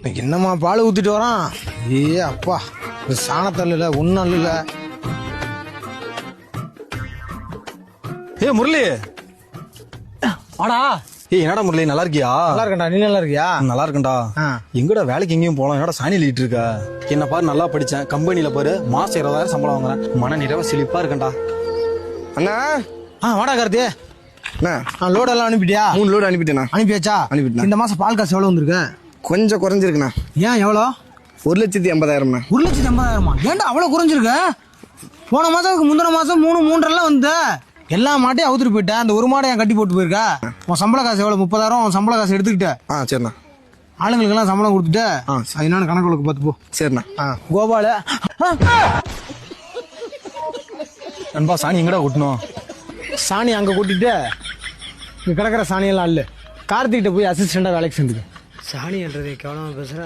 என்னம்மா பால் ஊத்திட்டு வரான்? ஏ அப்பா, சாணத்தல்ல ஒன்னும் இல்ல. ஏ முரளி, ஆடா. ஏய் என்னடா முரளி, நல்லா இருக்கியா? நல்லா இருக்கேன்டா, நீ நல்லா இருக்கியா? நல்லா இருக்கேன்டா. எங்கடா வேலைக்கு எங்கேயும் போலாம்? என்னடா சாணி எழுதிட்டு இருக்க? என்ன பாரு, நல்லா படிச்சேன், கம்பெனில பாரு மாசம் 20,000 சம்பளம் வாங்குறேன், மன நிறைவா செழிப்பா இருக்கேன்டா. அண்ணா வாடா கார்த்தி. அண்ணா லோடு எல்லாம் அனுப்பிட்டியா? 3 லோடு அனுப்பிட்டேண்ணா. அனுப்பியாச்சா? அனுப்பிட்டேன். இந்த மாசம் பால் காசு எவ்வளவு வந்திருக்கு? கொஞ்சம் குறைஞ்சிருக்குண்ணா. ஏன் எவ்வளோ? 1,80,000. 1,80,000? ஏன்டா அவ்வளவு குறைஞ்சிருக்கு? போன மாசம் முந்தின மாசம் 3 வந்து எல்லா மாட்டையும் அவுத்துட்டு போயிட்டேன். அந்த ஒரு மாடை என் கட்டி போட்டு போயிருக்கா. உன் சம்பள காசு எவ்வளவு? 30,000 உன் சம்பள காசு எடுத்துக்கிட்ட. சரிண்ணா. ஆளுங்களுக்கு எல்லாம் சம்பளம் கொடுத்துட்டு அது என்னன்னு கணக்கு பார்த்து போ. சரிண்ணா. கோபால நண்பா, சாணி எங்கடா கொட்டணும்? சாணி அங்க கொட்டிட்டு இங்க கிடக்கிற சாணியெல்லாம் இல்ல, கார்த்திகிட்ட போய் அசிஸ்டண்டா வேலைக்கு சேர்ந்துக்க. சாணின்றதை கவனமா பேசுற.